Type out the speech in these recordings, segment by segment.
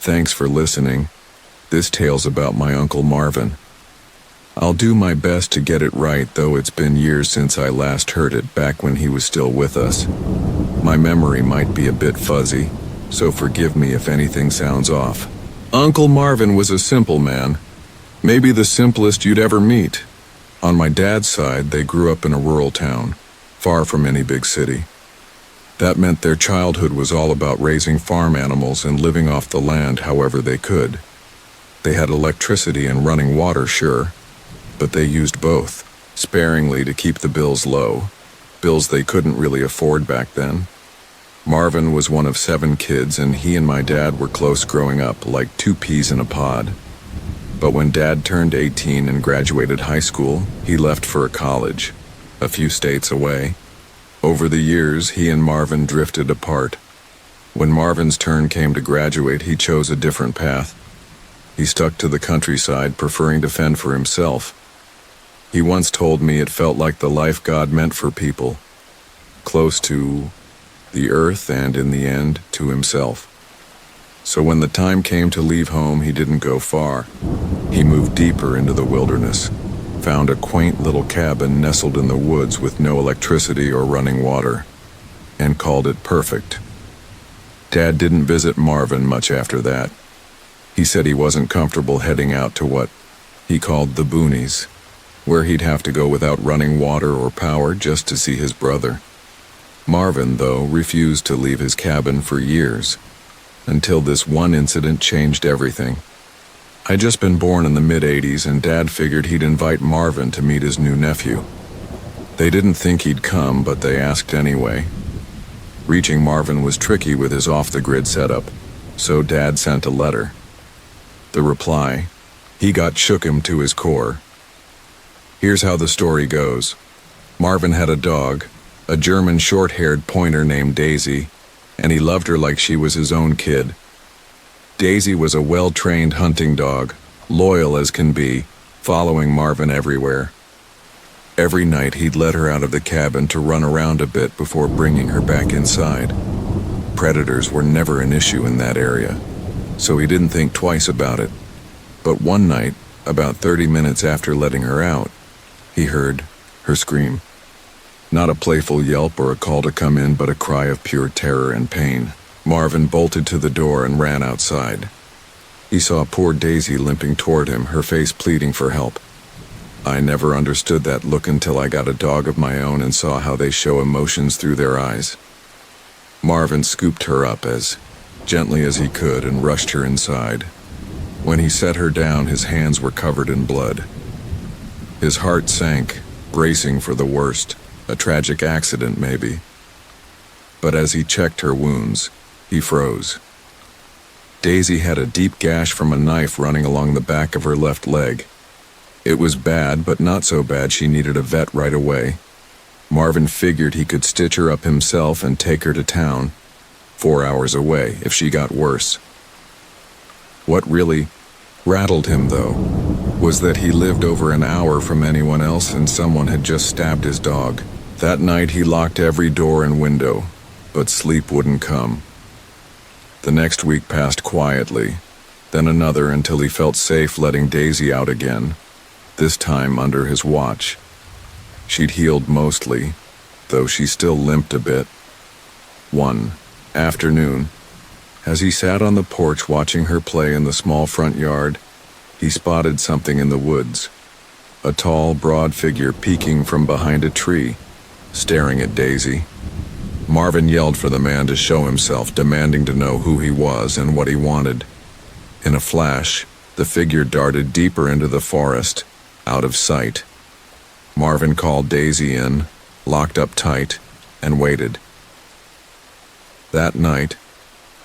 Thanks for listening. This tale's about my Uncle Marvin. I'll do my best to get it right, though it's been years since I last heard it, back when he was still with us. My memory might be a bit fuzzy, so forgive me if anything sounds off. Uncle Marvin was a simple man, maybe the simplest you'd ever meet. On my dad's side, they grew up in a rural town, far from any big city. That meant their childhood was all about raising farm animals and living off the land however they could. They had electricity and running water, sure, but they used both, sparingly to keep the bills low, bills they couldn't really afford back then. Marvin was one of 7 kids, and he and my dad were close growing up, like 2 peas in a pod. But when Dad turned 18 and graduated high school, he left for a college, a few states away. Over the years, he and Marvin drifted apart. When Marvin's turn came to graduate, he chose a different path. He stuck to the countryside, preferring to fend for himself. He once told me it felt like the life God meant for people, close to the earth and, in the end, to himself. So when the time came to leave home, he didn't go far. He moved deeper into the wilderness, found a quaint little cabin nestled in the woods with no electricity or running water, and called it perfect. Dad didn't visit Marvin much after that. He said he wasn't comfortable heading out to what he called the boonies, where he'd have to go without running water or power just to see his brother. Marvin, though, refused to leave his cabin for years, until this one incident changed everything. I'd just been born in the mid-'80s, and Dad figured he'd invite Marvin to meet his new nephew. They didn't think he'd come, but they asked anyway. Reaching Marvin was tricky with his off-the-grid setup, so Dad sent a letter. The reply, he got shook him to his core. Here's how the story goes. Marvin had a dog, a German short-haired pointer named Daisy, and he loved her like she was his own kid. Daisy was a well-trained hunting dog, loyal as can be, following Marvin everywhere. Every night he'd let her out of the cabin to run around a bit before bringing her back inside. Predators were never an issue in that area, so he didn't think twice about it. But one night, about 30 minutes after letting her out, he heard her scream. Not a playful yelp or a call to come in, but a cry of pure terror and pain. Marvin bolted to the door and ran outside. He saw poor Daisy limping toward him, her face pleading for help. I never understood that look until I got a dog of my own and saw how they show emotions through their eyes. Marvin scooped her up as gently as he could and rushed her inside. When he set her down, his hands were covered in blood. His heart sank, bracing for the worst. A tragic accident, maybe. But as he checked her wounds, he froze. Daisy had a deep gash from a knife running along the back of her left leg. It was bad, but not so bad she needed a vet right away. Marvin figured he could stitch her up himself and take her to town, 4 hours away, if she got worse. What really rattled him, though, was that he lived over an hour from anyone else and someone had just stabbed his dog. That night he locked every door and window, but sleep wouldn't come. The next week passed quietly, then another until he felt safe letting Daisy out again, this time under his watch. She'd healed mostly, though she still limped a bit. One afternoon, as he sat on the porch watching her play in the small front yard, he spotted something in the woods. A tall, broad figure peeking from behind a tree, staring at Daisy. Marvin yelled for the man to show himself, demanding to know who he was and what he wanted. In a flash, the figure darted deeper into the forest, out of sight. Marvin called Daisy in, locked up tight, and waited. That night,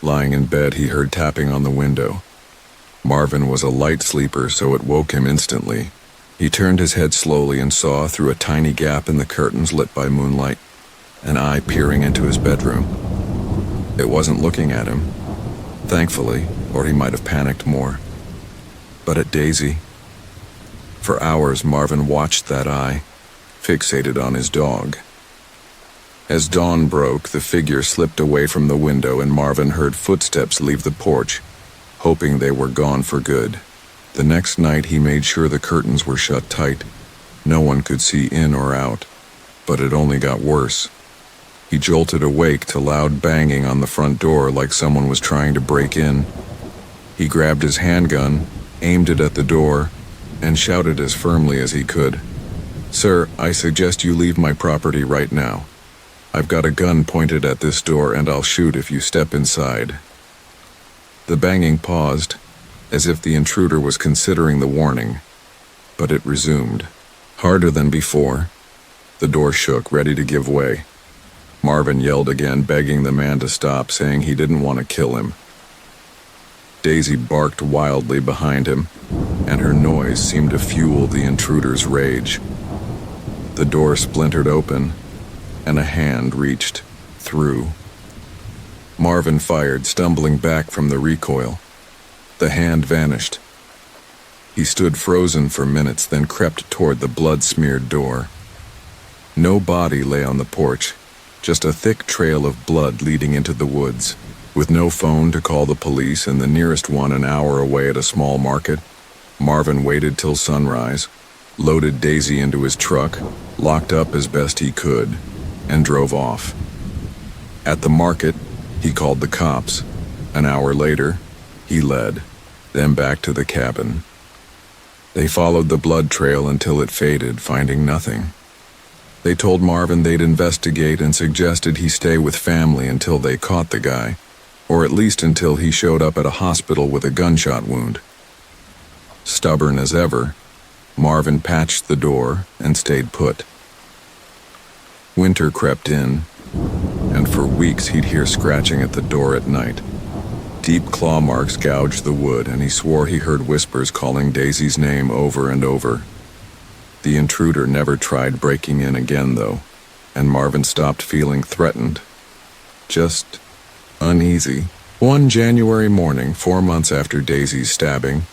lying in bed, he heard tapping on the window. Marvin was a light sleeper, so it woke him instantly. He turned his head slowly and saw, through a tiny gap in the curtains lit by moonlight, an eye peering into his bedroom. It wasn't looking at him, thankfully, or he might have panicked more, but at Daisy. For hours, Marvin watched that eye, fixated on his dog. As dawn broke, the figure slipped away from the window and Marvin heard footsteps leave the porch. hoping they were gone for good. The next night he made sure the curtains were shut tight. No one could see in or out, but it only got worse. He jolted awake to loud banging on the front door like someone was trying to break in. He grabbed his handgun, aimed it at the door, and shouted as firmly as he could, "Sir, I suggest you leave my property right now. I've got a gun pointed at this door and I'll shoot if you step inside." The banging paused, as if the intruder was considering the warning, but it resumed, harder than before. The door shook, ready to give way. Marvin yelled again, begging the man to stop, saying he didn't want to kill him. Daisy barked wildly behind him, and her noise seemed to fuel the intruder's rage. The door splintered open, and a hand reached through. Marvin fired, stumbling back from the recoil. The hand vanished. He stood frozen for minutes, then crept toward the blood-smeared door. No body lay on the porch, just a thick trail of blood leading into the woods. With no phone to call the police and the nearest one an hour away at a small market, Marvin waited till sunrise, loaded Daisy into his truck, locked up as best he could, and drove off. At the market, he called the cops. An hour later, he led them back to the cabin. They followed the blood trail until it faded, finding nothing. They told Marvin they'd investigate and suggested he stay with family until they caught the guy, or at least until he showed up at a hospital with a gunshot wound. Stubborn as ever, Marvin patched the door and stayed put. Winter crept in, and for weeks he'd hear scratching at the door at night. Deep claw marks gouged the wood, and he swore he heard whispers calling Daisy's name over and over. The intruder never tried breaking in again, though, and Marvin stopped feeling threatened. Just uneasy. One January morning, 4 months after Daisy's stabbing,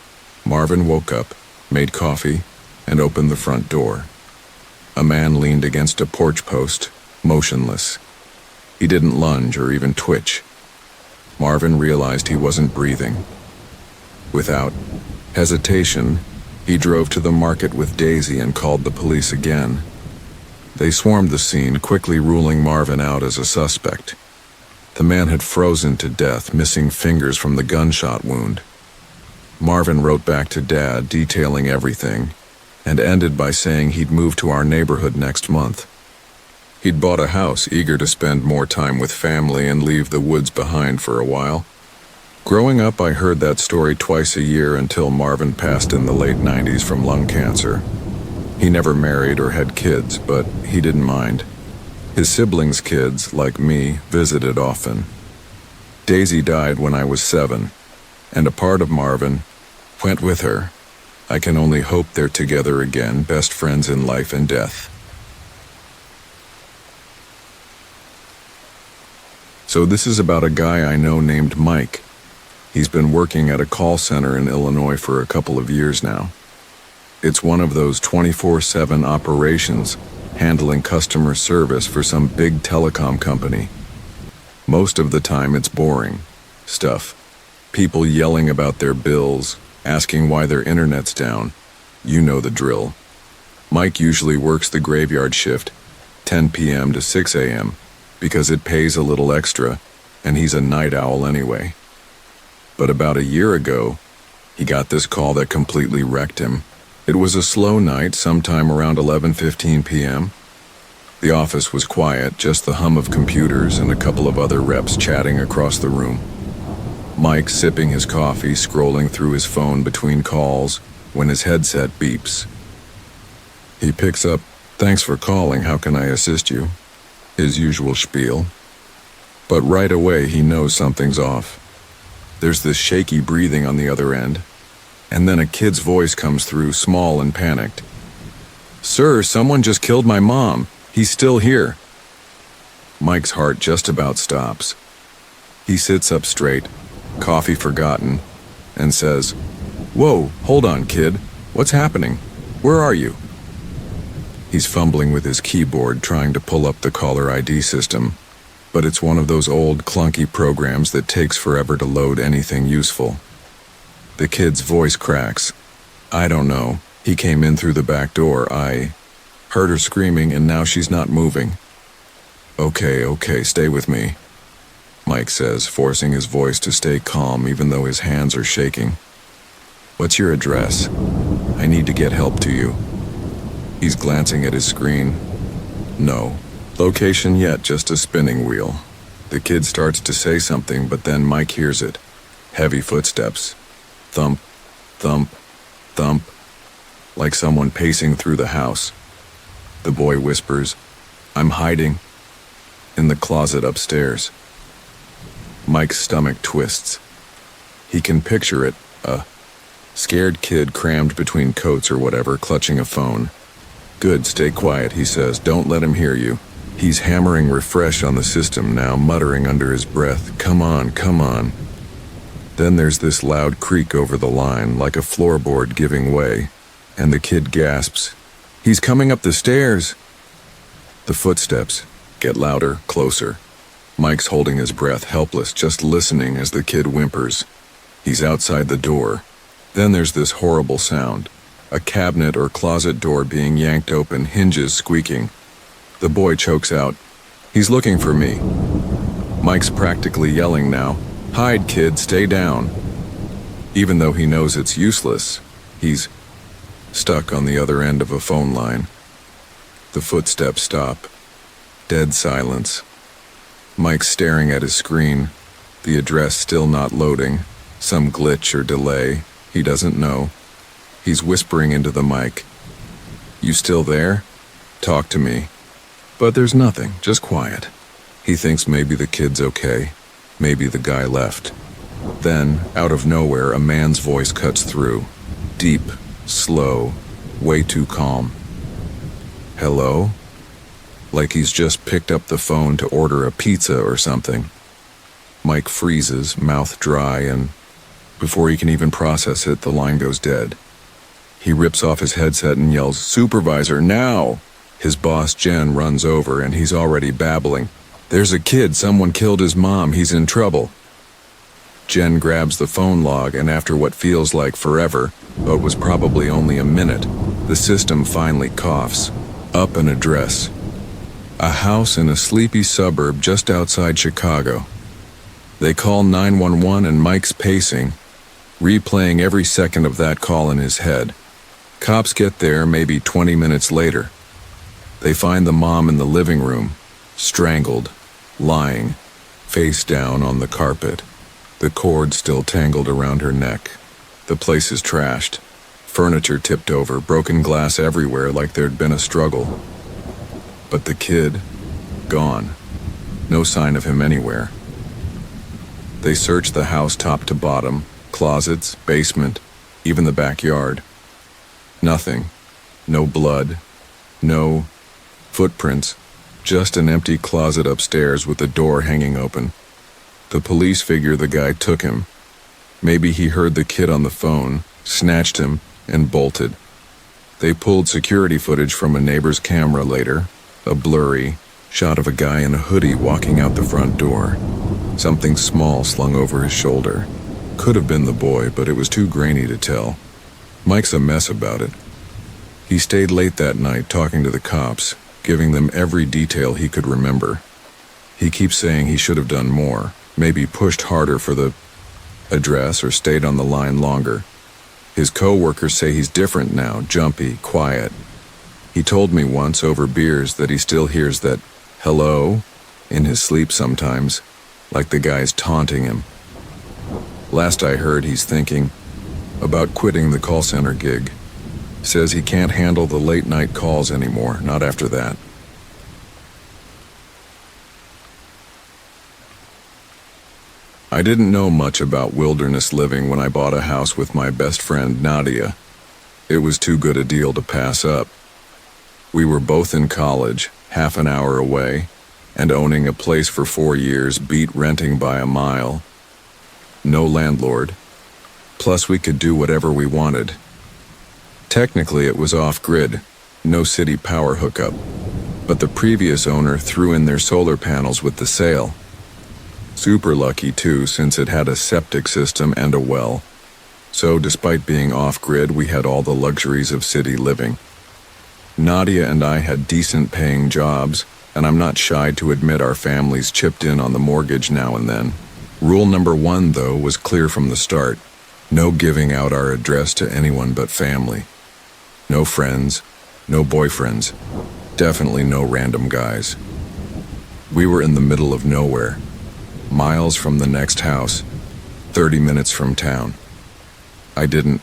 Marvin woke up, made coffee, and opened the front door. A man leaned against a porch post, motionless. He didn't lunge or even twitch. Marvin realized he wasn't breathing. Without hesitation, he drove to the market with Daisy and called the police again. They swarmed the scene, quickly ruling Marvin out as a suspect. The man had frozen to death, missing fingers from the gunshot wound. Marvin wrote back to Dad, detailing everything, and ended by saying he'd move to our neighborhood next month. He'd bought a house, eager to spend more time with family and leave the woods behind for a while. Growing up, I heard that story twice a year until Marvin passed in the late 90s from lung cancer. He never married or had kids, but he didn't mind. His siblings' kids, like me, visited often. Daisy died when I was 7, and a part of Marvin went with her. I can only hope they're together again, best friends in life and death. So this is about a guy I know named Mike. He's been working at a call center in Illinois for a couple of years now. It's one of those 24/7 operations, handling customer service for some big telecom company. Most of the time it's boring stuff. People yelling about their bills, asking why their internet's down. You know the drill. Mike usually works the graveyard shift, 10 p.m. to 6 a.m., because it pays a little extra, and he's a night owl anyway. But about a year ago, he got this call that completely wrecked him. It was a slow night, sometime around 11:15 p.m. The office was quiet, just the hum of computers and a couple of other reps chatting across the room. Mike sipping his coffee, scrolling through his phone between calls, when his headset beeps. He picks up, "Thanks for calling, how can I assist you?" His usual spiel. But right away he knows something's off. There's this shaky breathing on the other end, and then a kid's voice comes through, small and panicked. "Sir, someone just killed my mom. He's still here." Mike's heart just about stops. He sits up straight, coffee forgotten, and says, "Whoa, hold on, kid. What's happening? Where are you?" He's fumbling with his keyboard, trying to pull up the caller ID system, but it's one of those old, clunky programs that takes forever to load anything useful. The kid's voice cracks. I don't know. He came in through the back door. I heard her screaming and now she's not moving. Okay, stay with me, Mike says, forcing his voice to stay calm even though his hands are shaking. What's your address? I need to get help to you. He's glancing at his screen. No location yet, just a spinning wheel. The kid starts to say something, but then Mike hears it. Heavy footsteps. Thump, thump, thump. Like someone pacing through the house. The boy whispers, I'm hiding. In the closet upstairs. Mike's stomach twists. He can picture it, a scared kid crammed between coats or whatever, clutching a phone. Good, stay quiet, he says. Don't let him hear you. He's hammering refresh on the system now, muttering under his breath, come on, come on. Then there's this loud creak over the line, like a floorboard giving way, and the kid gasps, he's coming up the stairs. The footsteps get louder, closer. Mike's holding his breath, helpless, just listening as the kid whimpers. He's outside the door. Then there's this horrible sound. A cabinet or closet door being yanked open, hinges squeaking. The boy chokes out, he's looking for me. Mike's practically yelling now, hide kid, stay down. Even though he knows it's useless, he's stuck on the other end of a phone line. The footsteps stop. Dead silence. Mike's staring at his screen, the address still not loading, some glitch or delay, he doesn't know. He's whispering into the mic. You still there? Talk to me. But there's nothing, just quiet. He thinks maybe the kid's okay. Maybe the guy left. Then, out of nowhere, a man's voice cuts through. Deep, slow, way too calm. Hello? Like he's just picked up the phone to order a pizza or something. Mike freezes, mouth dry, and before he can even process it, the line goes dead. He rips off his headset and yells, Supervisor, now! His boss, Jen, runs over and he's already babbling. There's a kid, someone killed his mom, he's in trouble. Jen grabs the phone log and after what feels like forever, but was probably only a minute, the system finally coughs. Up an address. A house in a sleepy suburb just outside Chicago. They call 911 and Mike's pacing, replaying every second of that call in his head. Cops get there maybe 20 minutes later. They find the mom in the living room, strangled, lying, face down on the carpet. The cord still tangled around her neck. The place is trashed. Furniture tipped over, broken glass everywhere like there'd been a struggle. But the kid, gone. No sign of him anywhere. They search the house top to bottom, closets, basement, even the backyard. Nothing. No blood. No footprints. Just an empty closet upstairs with the door hanging open. The police figure the guy took him. Maybe he heard the kid on the phone, snatched him, and bolted. They pulled security footage from a neighbor's camera later, a blurry shot of a guy in a hoodie walking out the front door. Something small slung over his shoulder. Could have been the boy, but it was too grainy to tell. Mike's a mess about it. He stayed late that night talking to the cops, giving them every detail he could remember. He keeps saying he should have done more, maybe pushed harder for the address or stayed on the line longer. His co-workers say he's different now, jumpy, quiet. He told me once over beers that he still hears that hello in his sleep sometimes, like the guy's taunting him. Last I heard, he's thinking about quitting the call center gig. Says he can't handle the late night calls anymore, not after that. I didn't know much about wilderness living when I bought a house with my best friend Nadia. It was too good a deal to pass up. We were both in college, half an hour away, and owning a place for 4 years beat renting by a mile. No landlord. Plus we could do whatever we wanted. Technically it was off-grid, no city power hookup, but the previous owner threw in their solar panels with the sale. Super lucky too, since it had a septic system and a well. So despite being off-grid, we had all the luxuries of city living. Nadia and I had decent-paying jobs, and I'm not shy to admit our families chipped in on the mortgage now and then. Rule number 1, though, was clear from the start. No giving out our address to anyone but family. No friends, no boyfriends, definitely no random guys. We were in the middle of nowhere, miles from the next house, 30 minutes from town. I didn't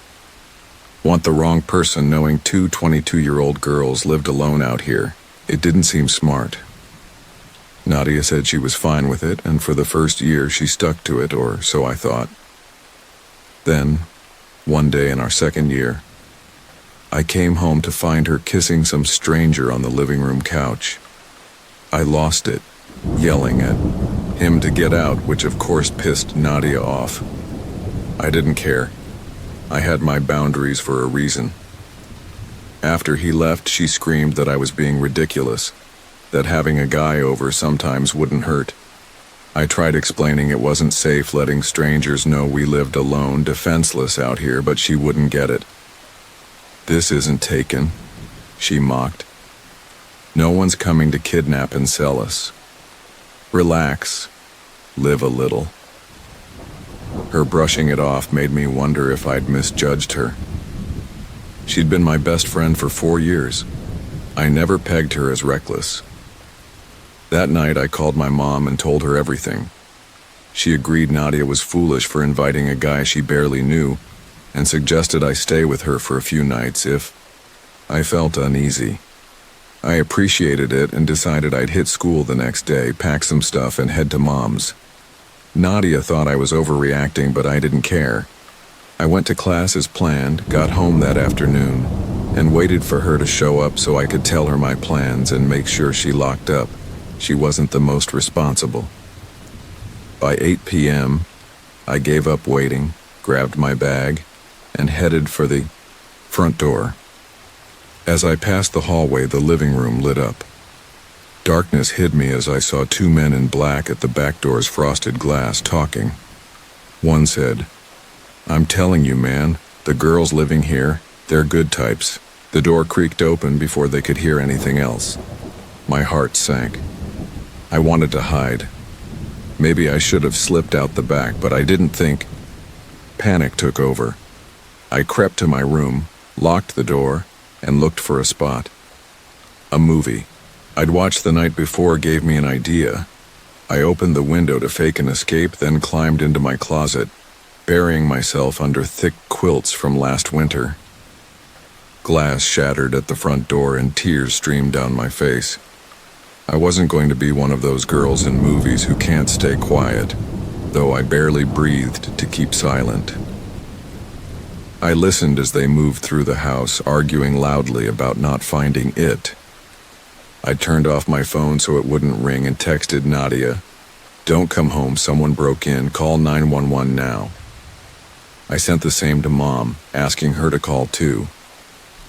want the wrong person knowing 2 22-year-old girls lived alone out here. It didn't seem smart. Nadia said she was fine with it, and for the first year she stuck to it, or so I thought. Then, one day in our second year, I came home to find her kissing some stranger on the living room couch. I lost it, yelling at him to get out, which of course pissed Nadia off. I didn't care. I had my boundaries for a reason. After he left, she screamed that I was being ridiculous, that having a guy over sometimes wouldn't hurt. I tried explaining it wasn't safe letting strangers know we lived alone, defenseless out here, but she wouldn't get it. "This isn't taken," she mocked. "No one's coming to kidnap and sell us. Relax. Live a little." Her brushing it off made me wonder if I'd misjudged her. She'd been my best friend for 4 years. I never pegged her as reckless. That night I called my mom and told her everything. She agreed Nadia was foolish for inviting a guy she barely knew, and suggested I stay with her for a few nights if I felt uneasy. I appreciated it and decided I'd hit school the next day, pack some stuff, and head to Mom's. Nadia thought I was overreacting, but I didn't care. I went to class as planned, got home that afternoon, and waited for her to show up so I could tell her my plans and make sure she locked up. She wasn't the most responsible. By 8 p.m., I gave up waiting, grabbed my bag, and headed for the front door. As I passed the hallway, the living room lit up. Darkness hid me as I saw 2 men in black at the back door's frosted glass talking. One said, "I'm telling you, man, the girls living here, they're good types." The door creaked open before they could hear anything else. My heart sank. I wanted to hide. Maybe I should have slipped out the back, but I didn't think. Panic took over. I crept to my room, locked the door, and looked for a spot. A movie I'd watched the night before gave me an idea. I opened the window to fake an escape, then climbed into my closet, burying myself under thick quilts from last winter. Glass shattered at the front door and tears streamed down my face. I wasn't going to be one of those girls in movies who can't stay quiet, though I barely breathed to keep silent. I listened as they moved through the house, arguing loudly about not finding it. I turned off my phone so it wouldn't ring and texted Nadia, "Don't come home, someone broke in, call 911 now." I sent the same to Mom, asking her to call too.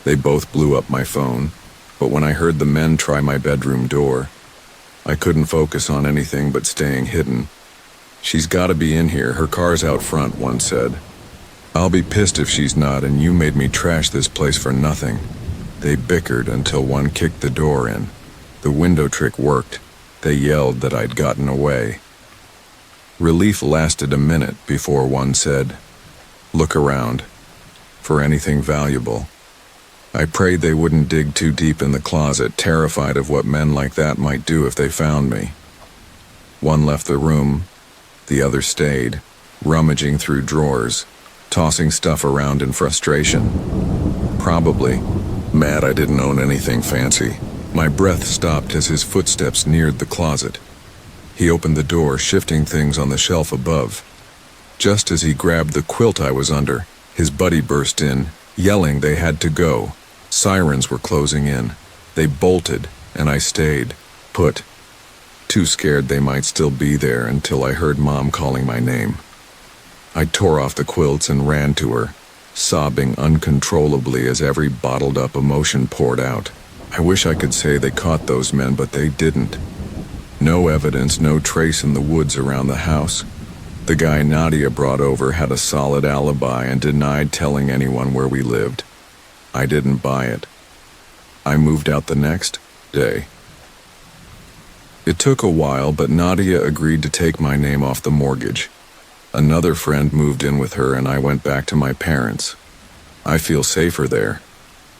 They both blew up my phone, but when I heard the men try my bedroom door, I couldn't focus on anything but staying hidden. "She's gotta be in here, her car's out front," one said. "I'll be pissed if she's not, and you made me trash this place for nothing." They bickered until one kicked the door in. The window trick worked. They yelled that I'd gotten away. Relief lasted a minute before one said, "Look around for anything valuable." I prayed they wouldn't dig too deep in the closet, terrified of what men like that might do if they found me. One left the room, the other stayed, rummaging through drawers, tossing stuff around in frustration. Probably mad I didn't own anything fancy. My breath stopped as his footsteps neared the closet. He opened the door, shifting things on the shelf above. Just as he grabbed the quilt I was under, his buddy burst in, yelling they had to go. Sirens were closing in. They bolted, and I stayed, put, too scared they might still be there until I heard Mom calling my name. I tore off the quilts and ran to her, sobbing uncontrollably as every bottled-up emotion poured out. I wish I could say they caught those men, but they didn't. No evidence, no trace in the woods around the house. The guy Nadia brought over had a solid alibi and denied telling anyone where we lived. I didn't buy it. I moved out the next day. It took a while, but Nadia agreed to take my name off the mortgage. Another friend moved in with her and I went back to my parents. I feel safer there.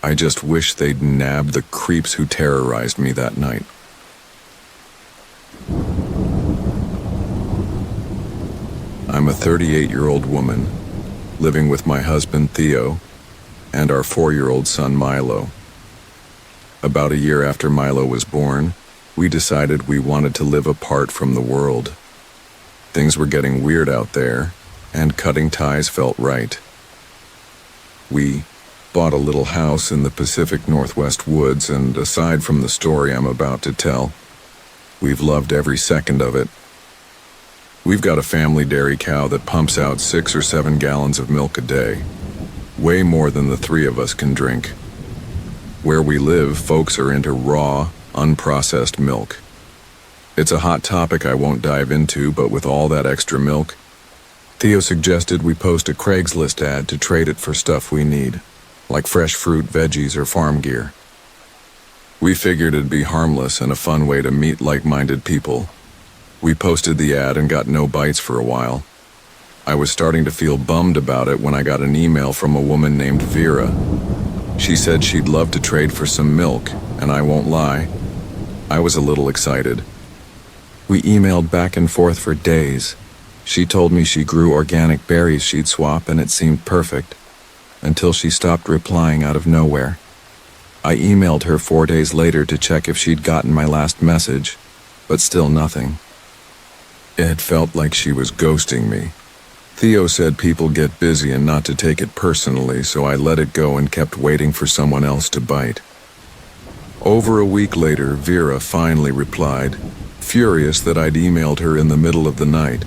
I just wish they'd nabbed the creeps who terrorized me that night. I'm a 38-year-old woman, living with my husband Theo and our 4-year-old son Milo. About a year after Milo was born, we decided we wanted to live apart from the world. Things were getting weird out there, and cutting ties felt right. We bought a little house in the Pacific Northwest woods, and aside from the story I'm about to tell, we've loved every second of it. We've got a family dairy cow that pumps out 6 or 7 gallons of milk a day, way more than the 3 of us can drink. Where we live, folks are into raw, unprocessed milk. It's a hot topic I won't dive into, but with all that extra milk, Theo suggested we post a Craigslist ad to trade it for stuff we need, like fresh fruit, veggies, or farm gear. We figured it'd be harmless and a fun way to meet like-minded people. We posted the ad and got no bites for a while. I was starting to feel bummed about it when I got an email from a woman named Vera. She said she'd love to trade for some milk, and I won't lie, I was a little excited. We emailed back and forth for days. She told me she grew organic berries she'd swap and it seemed perfect, until she stopped replying out of nowhere. I emailed her 4 days later to check if she'd gotten my last message, but still nothing. It felt like she was ghosting me. Theo said people get busy and not to take it personally, so I let it go and kept waiting for someone else to bite. Over a week later, Vera finally replied, furious that I'd emailed her in the middle of the night,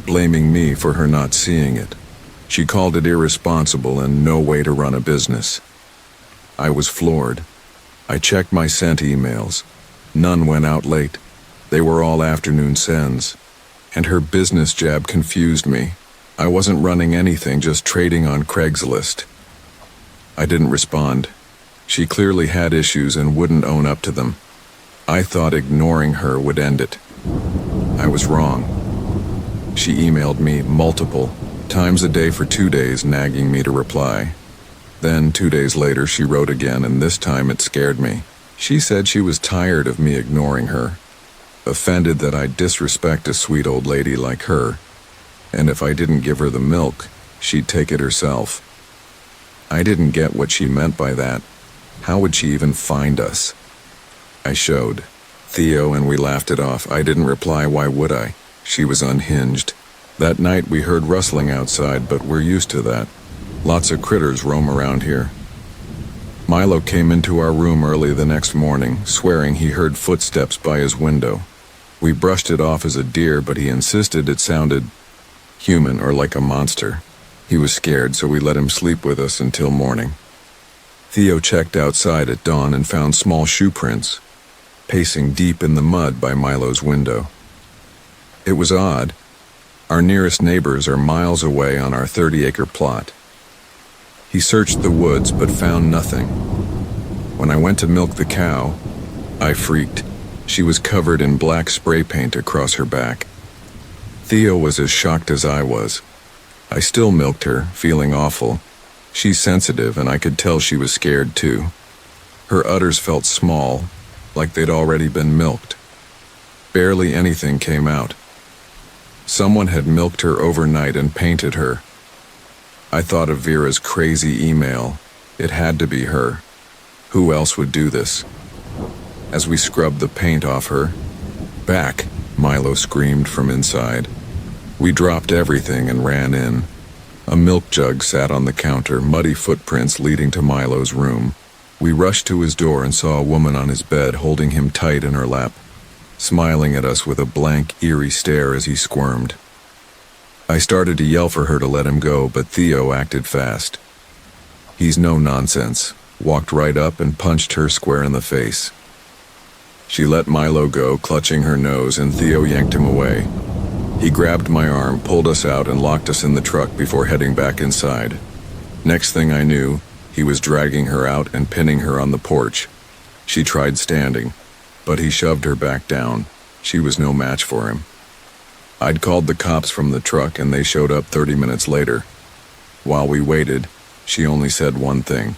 blaming me for her not seeing it. She called it irresponsible and no way to run a business. I was floored. I checked my sent emails. None went out late. They were all afternoon sends. And her business jab confused me. I wasn't running anything, just trading on Craigslist. I didn't respond. She clearly had issues and wouldn't own up to them. I thought ignoring her would end it. I was wrong. She emailed me multiple times a day for 2 days, nagging me to reply. Then 2 days later she wrote again, and this time it scared me. She said she was tired of me ignoring her, offended that I'd disrespect a sweet old lady like her, and if I didn't give her the milk, she'd take it herself. I didn't get what she meant by that. How would she even find us? I showed Theo and we laughed it off. I didn't reply, why would I? She was unhinged. That night we heard rustling outside, but we're used to that. Lots of critters roam around here. Milo came into our room early the next morning, swearing he heard footsteps by his window. We brushed it off as a deer, but he insisted it sounded human or like a monster. He was scared, so we let him sleep with us until morning. Theo checked outside at dawn and found small shoe prints, pacing deep in the mud by Milo's window. It was odd. Our nearest neighbors are miles away on our 30-acre plot. He searched the woods but found nothing. When I went to milk the cow, I freaked. She was covered in black spray paint across her back. Theo was as shocked as I was. I still milked her, feeling awful. She's sensitive, and I could tell she was scared too. Her udders felt small, like they'd already been milked. Barely anything came out. Someone had milked her overnight and painted her. I thought of Vera's crazy email. It had to be her. Who else would do this? As we scrubbed the paint off her, "Back!" Milo screamed from inside. We dropped everything and ran in. A milk jug sat on the counter, muddy footprints leading to Milo's room. We rushed to his door and saw a woman on his bed holding him tight in her lap, smiling at us with a blank, eerie stare as he squirmed. I started to yell for her to let him go, but Theo acted fast. He's no nonsense, walked right up and punched her square in the face. She let Milo go, clutching her nose, and Theo yanked him away. He grabbed my arm, pulled us out, and locked us in the truck before heading back inside. Next thing I knew, he was dragging her out and pinning her on the porch. She tried standing, but he shoved her back down. She was no match for him. I'd called the cops from the truck and they showed up 30 minutes later. While we waited, she only said one thing.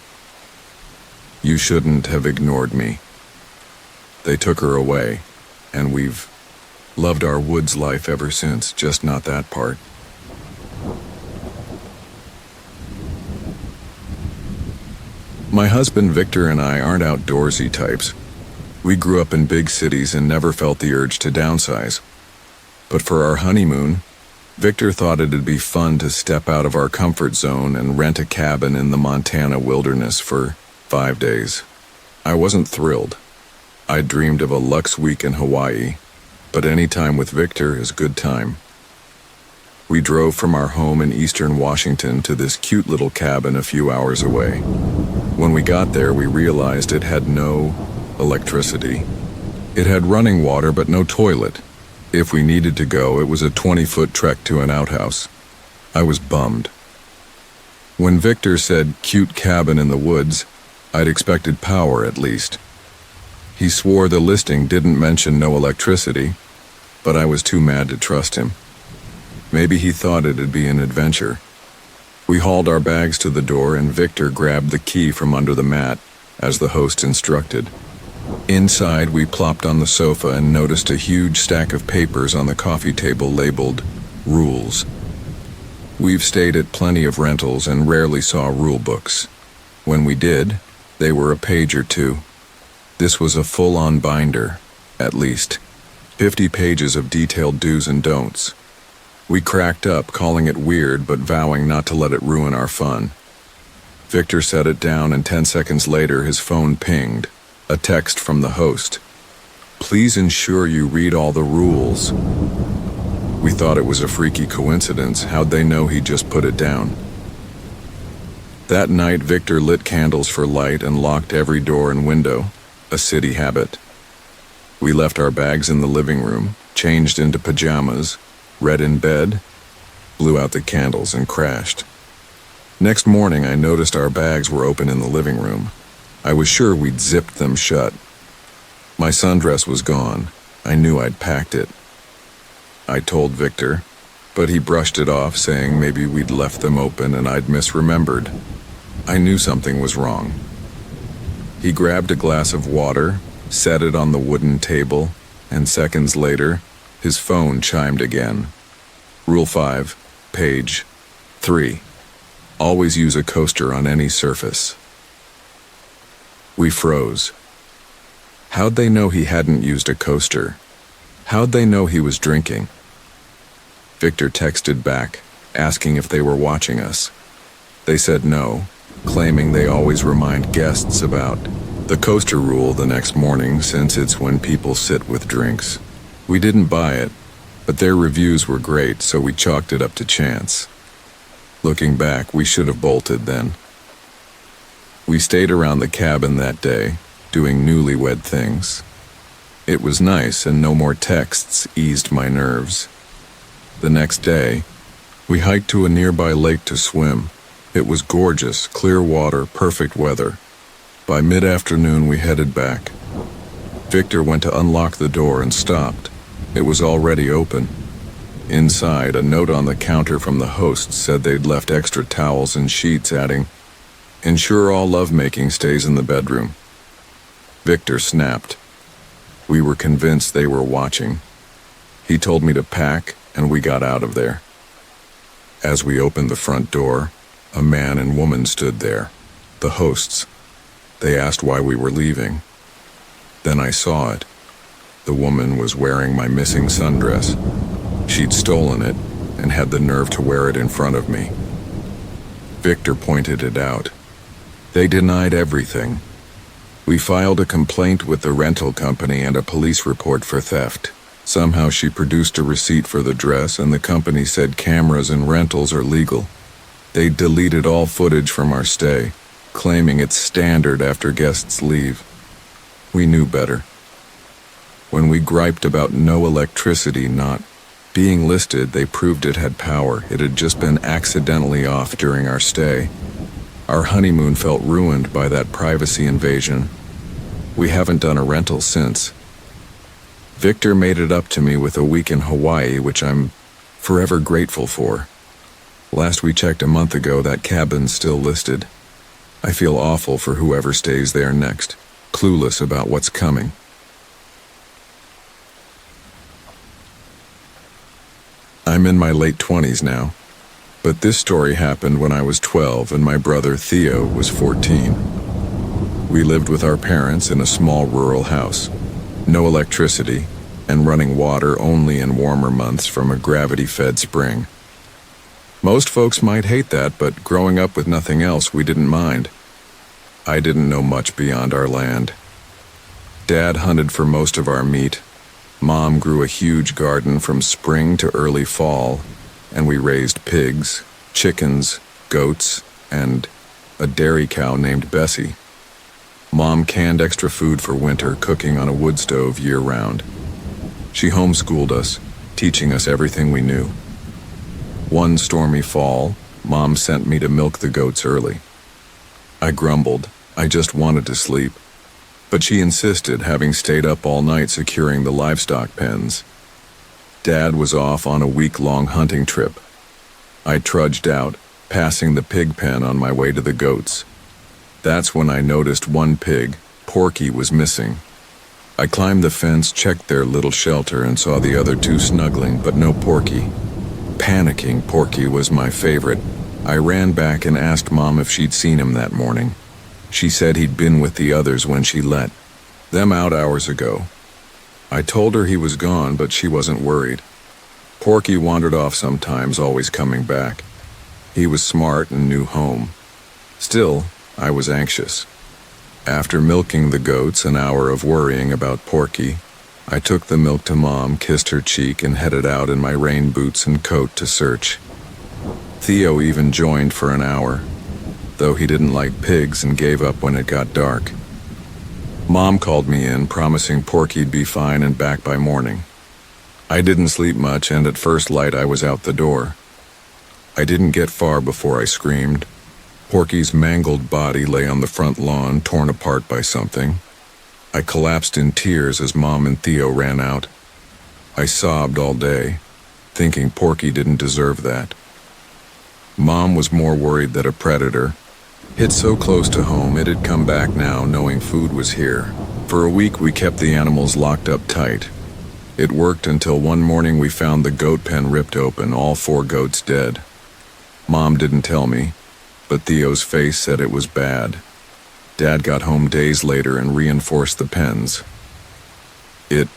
"You shouldn't have ignored me." They took her away, and we've loved our woods life ever since, just not that part. My husband Victor and I aren't outdoorsy types. We grew up in big cities and never felt the urge to downsize. But for our honeymoon, Victor thought it'd be fun to step out of our comfort zone and rent a cabin in the Montana wilderness for 5 days. I wasn't thrilled. I dreamed of a luxe week in Hawaii, but any time with Victor is good time. We drove from our home in eastern Washington to this cute little cabin a few hours away. When we got there, we realized it had no electricity. It had running water, but no toilet. If we needed to go, it was a 20-foot trek to an outhouse. I was bummed. When Victor said cute cabin in the woods, I'd expected power at least. He swore the listing didn't mention no electricity, but I was too mad to trust him. Maybe he thought it'd be an adventure. We hauled our bags to the door and Victor grabbed the key from under the mat, as the host instructed. Inside, we plopped on the sofa and noticed a huge stack of papers on the coffee table labeled Rules. We've stayed at plenty of rentals and rarely saw rule books. When we did, they were a page or two. This was a full-on binder, at least. 50 pages of detailed do's and don'ts. We cracked up, calling it weird, but vowing not to let it ruin our fun. Victor set it down, and 10 seconds later his phone pinged. A text from the host. "Please ensure you read all the rules." We thought it was a freaky coincidence. How'd they know he just put it down? That night, Victor lit candles for light and locked every door and window, a city habit. We left our bags in the living room, changed into pajamas, read in bed, blew out the candles, and crashed. Next morning, I noticed our bags were open in the living room. I was sure we'd zipped them shut. My sundress was gone. I knew I'd packed it. I told Victor, but he brushed it off, saying maybe we'd left them open and I'd misremembered. I knew something was wrong. He grabbed a glass of water, set it on the wooden table, and seconds later, his phone chimed again. Rule 5, page 3. Always use a coaster on any surface. We froze. How'd they know he hadn't used a coaster? How'd they know he was drinking? Victor texted back, asking if they were watching us. They said no, claiming they always remind guests about the coaster rule the next morning, since it's when people sit with drinks. We didn't buy it, but their reviews were great, so we chalked it up to chance. Looking back, we should have bolted then. We stayed around the cabin that day, doing newlywed things. It was nice, and no more texts eased my nerves. The next day, we hiked to a nearby lake to swim. It was gorgeous, clear water, perfect weather. By mid-afternoon, we headed back. Victor went to unlock the door and stopped. It was already open. Inside, a note on the counter from the host said they'd left extra towels and sheets, adding, "Ensure all lovemaking stays in the bedroom." Victor snapped. We were convinced they were watching. He told me to pack, and we got out of there. As we opened the front door, a man and woman stood there, the hosts. They asked why we were leaving. Then I saw it. The woman was wearing my missing sundress. She'd stolen it and had the nerve to wear it in front of me. Victor pointed it out. They denied everything. We filed a complaint with the rental company and a police report for theft. Somehow she produced a receipt for the dress, and the company said cameras and rentals are legal. They deleted all footage from our stay, claiming it's standard after guests leave. We knew better. When we griped about no electricity not Being listed, they proved it had power. It had just been accidentally off during our stay. Our honeymoon felt ruined by that privacy invasion. We haven't done a rental since. Victor made it up to me with a week in Hawaii, which I'm forever grateful for. Last we checked a month ago, that cabin's still listed. I feel awful for whoever stays there next, clueless about what's coming. I'm in my late 20s now, but this story happened when I was 12 and my brother Theo was 14. We lived with our parents in a small rural house, no electricity, and running water only in warmer months from a gravity-fed spring. Most folks might hate that, but growing up with nothing else, we didn't mind. I didn't know much beyond our land. Dad hunted for most of our meat. Mom grew a huge garden from spring to early fall, and we raised pigs, chickens, goats, and a dairy cow named Bessie. Mom canned extra food for winter, cooking on a wood stove year-round. She homeschooled us, teaching us everything we knew. One stormy fall, Mom sent me to milk the goats early. I grumbled. I just wanted to sleep. But she insisted, having stayed up all night securing the livestock pens. Dad was off on a week-long hunting trip. I trudged out, passing the pig pen on my way to the goats. That's when I noticed one pig, Porky, was missing. I climbed the fence, checked their little shelter, and saw the other two snuggling, but no Porky. Panicking, Porky was my favorite. I ran back and asked Mom if she'd seen him that morning. She said he'd been with the others when she let them out hours ago. I told her he was gone, but she wasn't worried. Porky wandered off sometimes, always coming back. He was smart and knew home. Still, I was anxious. After milking the goats, an hour of worrying about Porky, I took the milk to Mom, kissed her cheek, and headed out in my rain boots and coat to search. Theo even joined for an hour, though he didn't like pigs and gave up when it got dark. Mom called me in, promising Porky'd be fine and back by morning. I didn't sleep much, and at first light I was out the door. I didn't get far before I screamed. Porky's mangled body lay on the front lawn, torn apart by something. I collapsed in tears as Mom and Theo ran out. I sobbed all day, thinking Porky didn't deserve that. Mom was more worried that a predator, hit so close to home it had come back now, knowing food was here. For a week we kept the animals locked up tight. It worked until one morning we found the goat pen ripped open, all 4 goats dead. Mom didn't tell me, but Theo's face said it was bad. Dad got home days later and reinforced the pens. It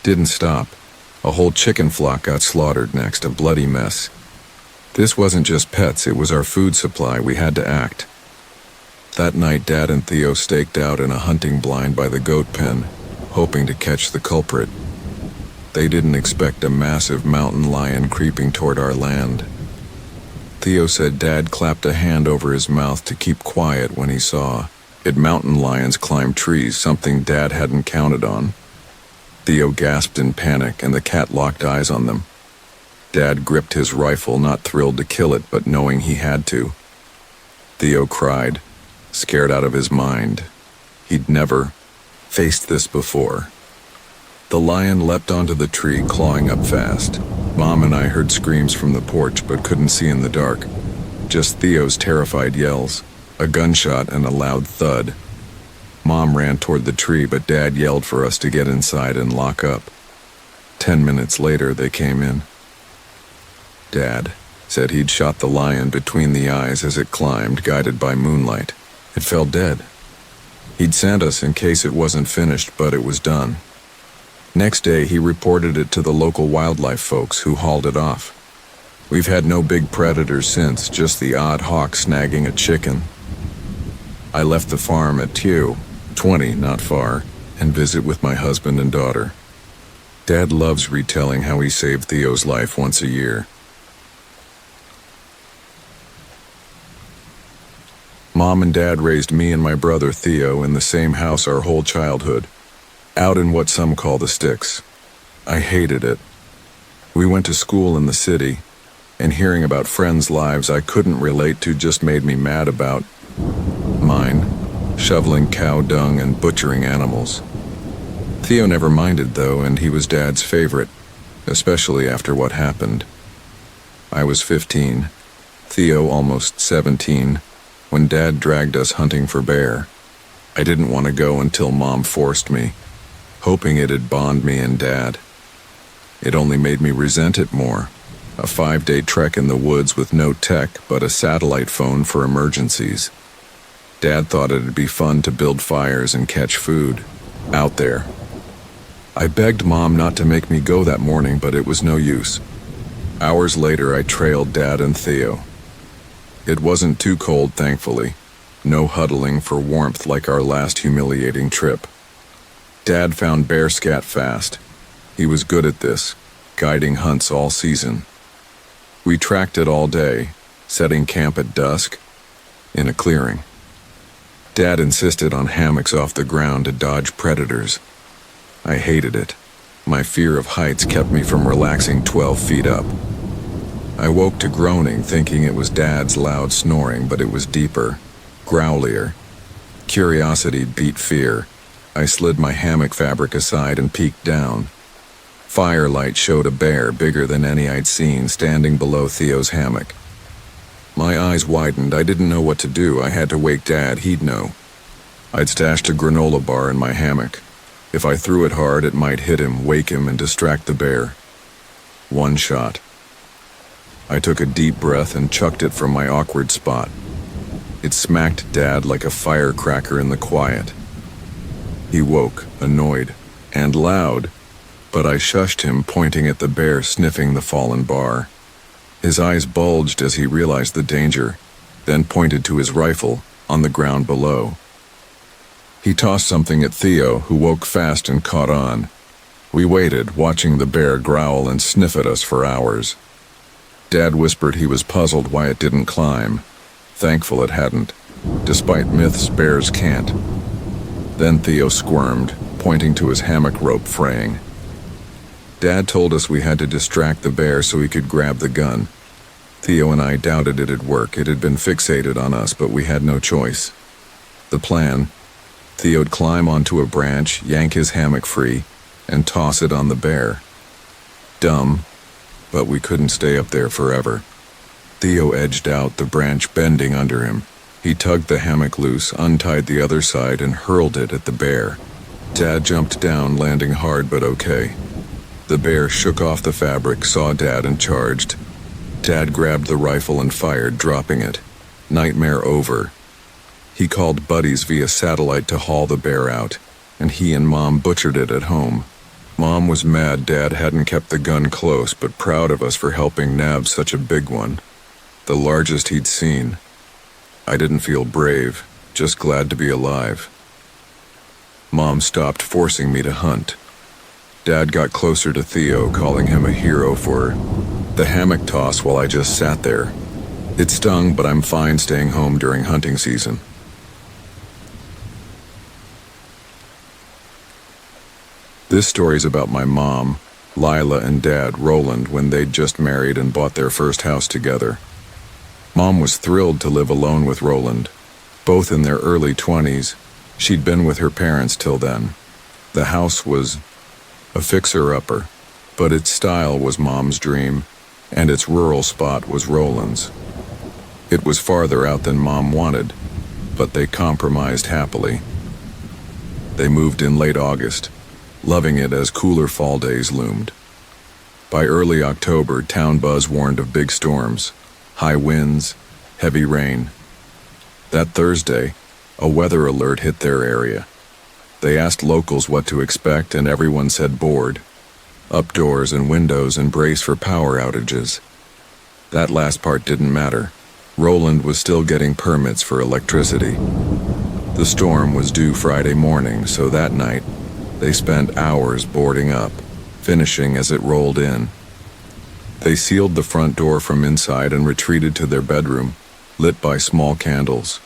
didn't stop. A whole chicken flock got slaughtered next, a bloody mess. This wasn't just pets, it was our food supply. We had to act. That night, Dad and Theo staked out in a hunting blind by the goat pen, hoping to catch the culprit. They didn't expect a massive mountain lion creeping toward our land. Theo said Dad clapped a hand over his mouth to keep quiet when he saw it. Mountain lions climb trees, something Dad hadn't counted on. Theo gasped in panic, and the cat locked eyes on them. Dad gripped his rifle, not thrilled to kill it, but knowing he had to. Theo cried, scared out of his mind. He'd never faced this before. The lion leapt onto the tree, clawing up fast. Mom and I heard screams from the porch, but couldn't see in the dark. Just Theo's terrified yells, a gunshot and a loud thud. Mom ran toward the tree, but Dad yelled for us to get inside and lock up. 10 minutes later, they came in. Dad said he'd shot the lion between the eyes as it climbed, guided by moonlight. It fell dead. He'd sent us in case it wasn't finished, but it was done. Next day, he reported it to the local wildlife folks, who hauled it off. We've had no big predators since, just the odd hawk snagging a chicken. I left the farm at 20, not far, and visit with my husband and daughter. Dad loves retelling how he saved Theo's life once a year. Mom and Dad raised me and my brother Theo in the same house our whole childhood, out in what some call the sticks. I hated it. We went to school in the city, and hearing about friends' lives I couldn't relate to just made me mad about mine, shoveling cow dung and butchering animals. Theo never minded though, and he was Dad's favorite, especially after what happened. I was 15, Theo almost 17, when Dad dragged us hunting for bear. I didn't want to go until Mom forced me, hoping it'd bond me and Dad. It only made me resent it more. A 5-day trek in the woods with no tech but a satellite phone for emergencies. Dad thought it'd be fun to build fires and catch food out there. I begged Mom not to make me go that morning, but it was no use. Hours later, I trailed Dad and Theo. It wasn't too cold, thankfully. No huddling for warmth like our last humiliating trip. Dad found bear scat fast. He was good at this, guiding hunts all season. We tracked it all day, setting camp at dusk, in a clearing. Dad insisted on hammocks off the ground to dodge predators. I hated it. My fear of heights kept me from relaxing 12 feet up. I woke to groaning, thinking it was Dad's loud snoring, but it was deeper, growlier. Curiosity beat fear. I slid my hammock fabric aside and peeked down. Firelight showed a bear bigger than any I'd seen standing below Theo's hammock. My eyes widened. I didn't know what to do. I had to wake Dad. He'd know. I'd stashed a granola bar in my hammock. If I threw it hard, it might hit him, wake him, and distract the bear. One shot. I took a deep breath and chucked it from my awkward spot. It smacked Dad like a firecracker in the quiet. He woke, annoyed, and loud, but I shushed him, pointing at the bear sniffing the fallen bar. His eyes bulged as he realized the danger, then pointed to his rifle on the ground below. He tossed something at Theo, who woke fast and caught on. We waited, watching the bear growl and sniff at us for hours. Dad whispered he was puzzled why it didn't climb. Thankful it hadn't. Despite myths, bears can't. Then Theo squirmed, pointing to his hammock rope fraying. Dad told us we had to distract the bear so he could grab the gun. Theo and I doubted it'd work. It had been fixated on us, but we had no choice. The plan: Theo'd climb onto a branch, yank his hammock free, and toss it on the bear. Dumb, but we couldn't stay up there forever. Theo edged out, the branch bending under him. He tugged the hammock loose, untied the other side, and hurled it at the bear. Dad jumped down, landing hard but okay. The bear shook off the fabric, saw Dad, and charged. Dad grabbed the rifle and fired, dropping it. Nightmare over. He called buddies via satellite to haul the bear out, and he and Mom butchered it at home. Mom was mad Dad hadn't kept the gun close, but proud of us for helping nab such a big one. The largest he'd seen. I didn't feel brave, just glad to be alive. Mom stopped forcing me to hunt. Dad got closer to Theo, calling him a hero for the hammock toss while I just sat there. It stung, but I'm fine staying home during hunting season. This story's about my mom, Lila, and Dad, Roland, when they'd just married and bought their first house together. Mom was thrilled to live alone with Roland. Both in their early 20s, she'd been with her parents till then. The house was a fixer-upper, but its style was Mom's dream, and its rural spot was Roland's. It was farther out than Mom wanted, but they compromised happily. They moved in late August, loving it as cooler fall days loomed. By early October, town buzz warned of big storms, high winds, heavy rain. That Thursday, a weather alert hit their area. They asked locals what to expect, and everyone said board. Up doors and windows and brace for power outages. That last part didn't matter. Roland was still getting permits for electricity. The storm was due Friday morning, so that night, they spent hours boarding up, finishing as it rolled in. They sealed the front door from inside and retreated to their bedroom, lit by small candles.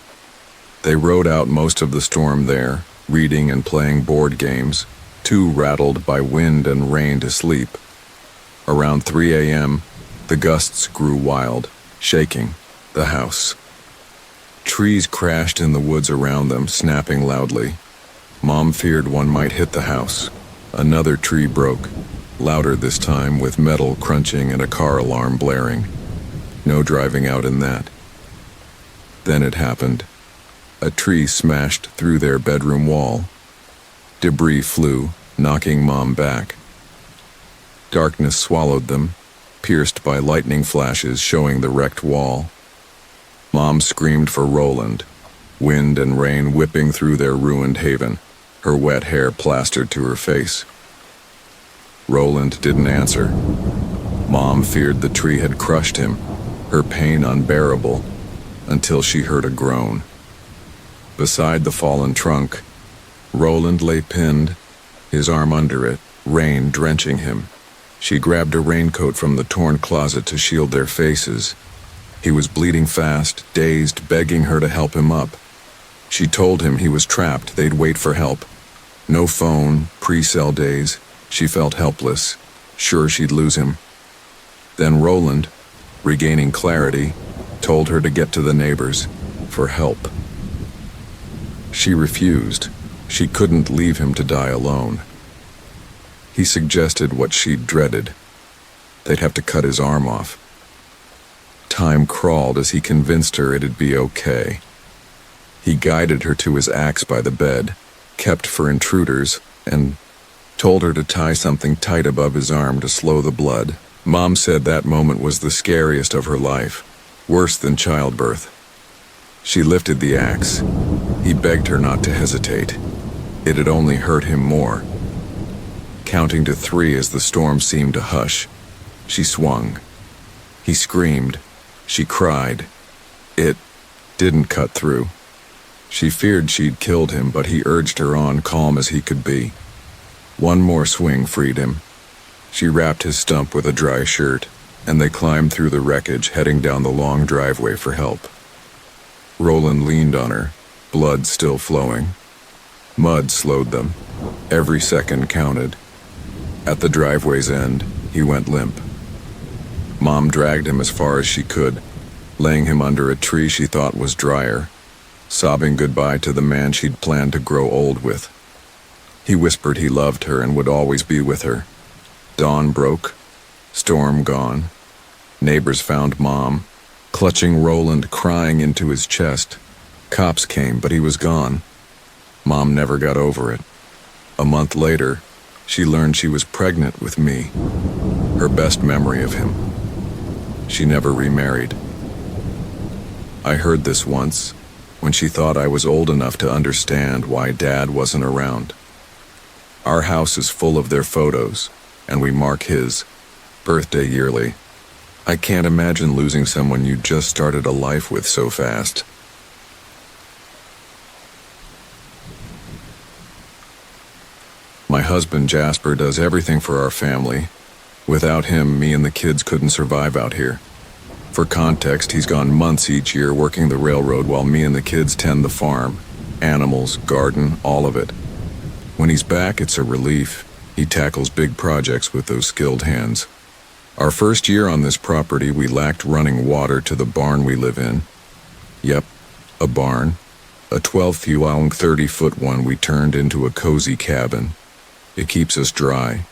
They rode out most of the storm there, reading and playing board games, too rattled by wind and rain to sleep. Around 3 a.m., the gusts grew wild, shaking the house. Trees crashed in the woods around them, snapping loudly. Mom feared one might hit the house. Another tree broke, louder this time, with metal crunching and a car alarm blaring. No driving out in that. Then it happened. A tree smashed through their bedroom wall. Debris flew, knocking Mom back. Darkness swallowed them, pierced by lightning flashes showing the wrecked wall. Mom screamed for Roland, wind and rain whipping through their ruined haven, her wet hair plastered to her face. Roland didn't answer. Mom feared the tree had crushed him, her pain unbearable, until she heard a groan. Beside the fallen trunk, Roland lay pinned, his arm under it, rain drenching him. She grabbed a raincoat from the torn closet to shield their faces. He was bleeding fast, dazed, begging her to help him up. She told him he was trapped, they'd wait for help. No phone, pre-cell days. She felt helpless, sure she'd lose him. Then Roland, regaining clarity, told her to get to the neighbors for help. She refused. She couldn't leave him to die alone. He suggested what she'd dreaded. They'd have to cut his arm off. Time crawled as he convinced her it'd be okay. He guided her to his axe by the bed, kept for intruders, and told her to tie something tight above his arm to slow the blood. Mom said that moment was the scariest of her life, worse than childbirth. She lifted the axe. He begged her not to hesitate. It had only hurt him more. Counting to 3 as the storm seemed to hush, she swung. He screamed. She cried. It didn't cut through. She feared she'd killed him, but he urged her on, calm as he could be. One more swing freed him. She wrapped his stump with a dry shirt, and they climbed through the wreckage, heading down the long driveway for help. Roland leaned on her, blood still flowing. Mud slowed them. Every second counted. At the driveway's end, he went limp. Mom dragged him as far as she could, laying him under a tree she thought was drier, sobbing goodbye to the man she'd planned to grow old with. He whispered he loved her and would always be with her. Dawn broke, storm gone. Neighbors found Mom, clutching Roland, crying into his chest. Cops came, but he was gone. Mom never got over it. A month later, she learned she was pregnant with me, her best memory of him. She never remarried. I heard this once, when she thought I was old enough to understand why Dad wasn't around. Our house is full of their photos, and we mark his birthday yearly. I can't imagine losing someone you just started a life with so fast. My husband Jasper does everything for our family. Without him, me and the kids couldn't survive out here. For context, he's gone months each year working the railroad while me and the kids tend the farm, animals, garden, all of it. When he's back, it's a relief. He tackles big projects with those skilled hands. Our first year on this property, we lacked running water to the barn we live in. Yep, a barn. A 12-fuelong 30-foot one we turned into a cozy cabin. It keeps us dry.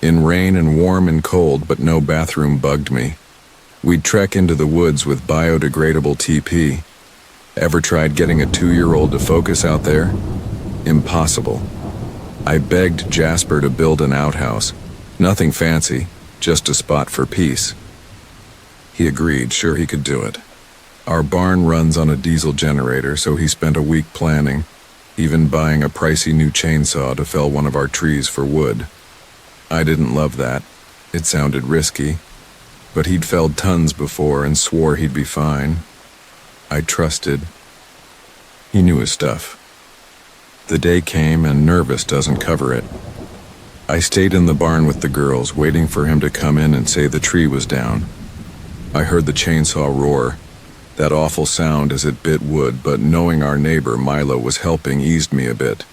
In rain and warm and cold, but no bathroom bugged me. We'd trek into the woods with biodegradable TP. Ever tried getting a 2-year-old to focus out there? Impossible. I begged Jasper to build an outhouse. Nothing fancy, just a spot for peace. He agreed, sure he could do it. Our barn runs on a diesel generator, so he spent a week planning, even buying a pricey new chainsaw to fell one of our trees for wood. I didn't love that. It sounded risky, but he'd felled tons before and swore he'd be fine. I trusted. He knew his stuff. The day came, and nervous doesn't cover it. I stayed in the barn with the girls, waiting for him to come in and say the tree was down. I heard the chainsaw roar, that awful sound as it bit wood, but knowing our neighbor Milo was helping eased me a bit.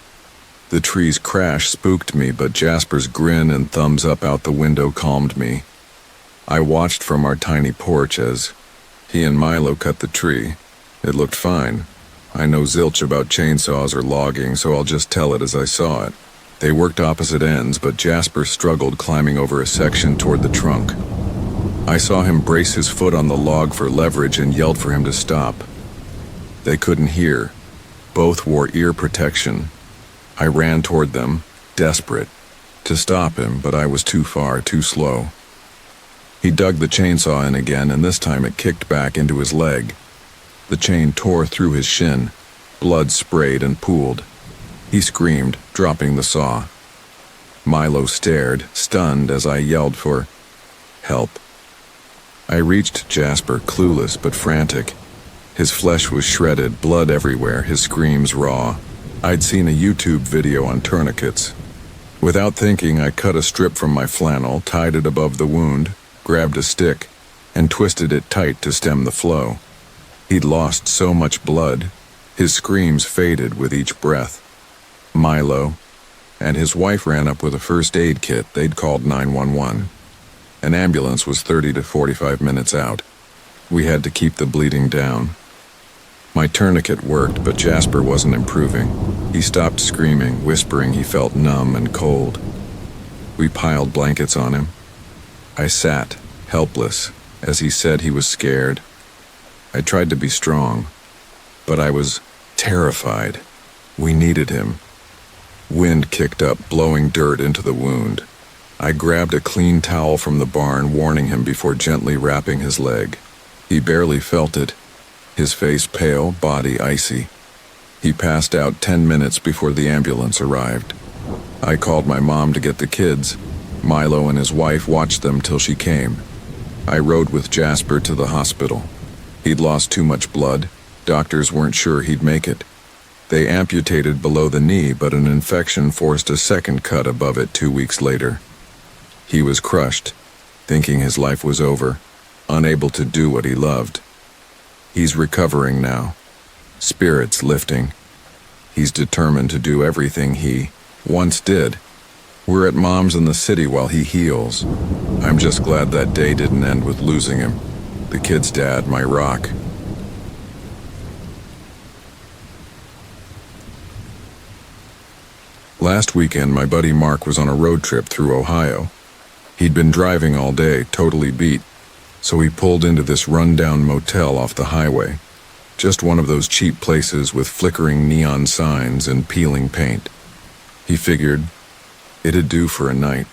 The tree's crash spooked me, but Jasper's grin and thumbs up out the window calmed me. I watched from our tiny porch as he and Milo cut the tree. It looked fine. I know zilch about chainsaws or logging, so I'll just tell it as I saw it. They worked opposite ends, but Jasper struggled climbing over a section toward the trunk. I saw him brace his foot on the log for leverage and yelled for him to stop. They couldn't hear. Both wore ear protection. I ran toward them, desperate, to stop him, but I was too far, too slow. He dug the chainsaw in again, and this time it kicked back into his leg. The chain tore through his shin. Blood sprayed and pooled. He screamed, dropping the saw. Milo stared, stunned, as I yelled for help. I reached Jasper, clueless but frantic. His flesh was shredded, blood everywhere, his screams raw. I'd seen a YouTube video on tourniquets. Without thinking, I cut a strip from my flannel, tied it above the wound, grabbed a stick, and twisted it tight to stem the flow. He'd lost so much blood. His screams faded with each breath. Milo and his wife ran up with a first aid kit. They'd called 911. An ambulance was 30 to 45 minutes out. We had to keep the bleeding down. My tourniquet worked, but Jasper wasn't improving. He stopped screaming, whispering he felt numb and cold. We piled blankets on him. I sat, helpless, as he said he was scared. I tried to be strong, but I was terrified. We needed him. Wind kicked up, blowing dirt into the wound. I grabbed a clean towel from the barn, warning him before gently wrapping his leg. He barely felt it, his face pale, body icy. He passed out 10 minutes before the ambulance arrived. I called my mom to get the kids. Milo and his wife watched them till she came. I rode with Jasper to the hospital. He'd lost too much blood. Doctors weren't sure he'd make it. They amputated below the knee, but an infection forced a second cut above it 2 weeks later. He was crushed, thinking his life was over, unable to do what he loved. He's recovering now, spirits lifting. He's determined to do everything he once did. We're at Mom's in the city while he heals. I'm just glad that day didn't end with losing him. The kid's dad, my rock. Last weekend, my buddy Mark was on a road trip through Ohio. He'd been driving all day, totally beat, so he pulled into this run-down motel off the highway. Just one of those cheap places with flickering neon signs and peeling paint. He figured it'd do for a night.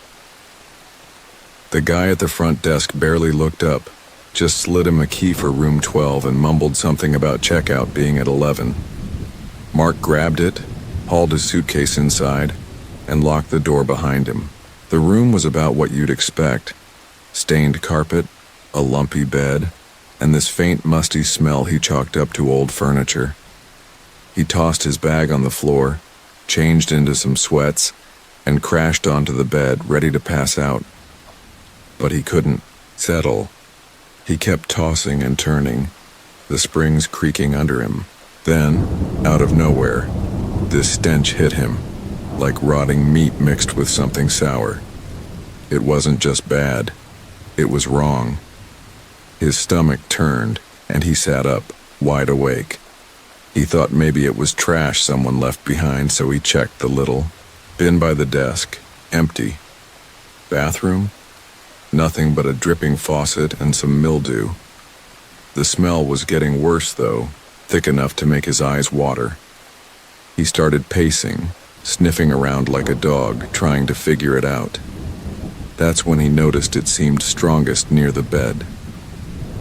The guy at the front desk barely looked up, just slid him a key for room 12 and mumbled something about checkout being at 11. Mark grabbed it, hauled his suitcase inside, and locked the door behind him. The room was about what you'd expect. Stained carpet, a lumpy bed, and this faint musty smell he chalked up to old furniture. He tossed his bag on the floor, changed into some sweats, and crashed onto the bed, ready to pass out. But he couldn't settle. He kept tossing and turning, the springs creaking under him. Then, out of nowhere, this stench hit him, like rotting meat mixed with something sour. It wasn't just bad, it was wrong. His stomach turned, and he sat up, wide awake. He thought maybe it was trash someone left behind, so he checked the little bin by the desk, empty. Bathroom? Nothing but a dripping faucet and some mildew. The smell was getting worse, though, thick enough to make his eyes water. He started pacing, sniffing around like a dog, trying to figure it out. That's when he noticed it seemed strongest near the bed.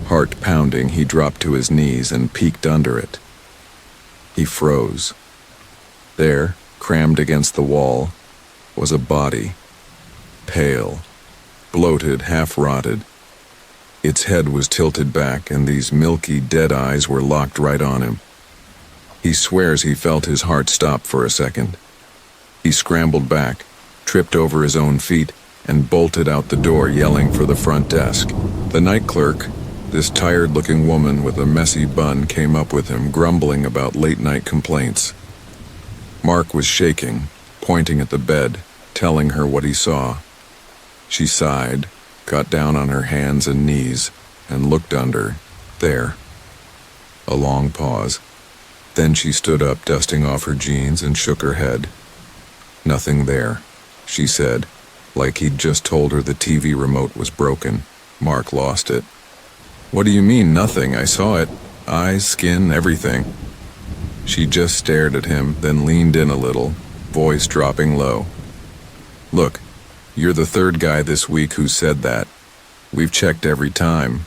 Heart pounding, he dropped to his knees and peeked under it. He froze. There, crammed against the wall, was a body. Pale, bloated, half-rotted. Its head was tilted back, and these milky, dead eyes were locked right on him. He swears he felt his heart stop for a second. He scrambled back, tripped over his own feet, and bolted out the door, yelling for the front desk. The night clerk, this tired-looking woman with a messy bun, came up with him, grumbling about late-night complaints. Mark was shaking, pointing at the bed, telling her what he saw. She sighed, got down on her hands and knees, and looked under. There. A long pause. Then she stood up, dusting off her jeans, and shook her head. Nothing there, she said, like he'd just told her the TV remote was broken. Mark lost it. What do you mean, nothing? I saw it. Eyes, skin, everything. She just stared at him, then leaned in a little, voice dropping low. Look, you're the third guy this week who said that. We've checked every time.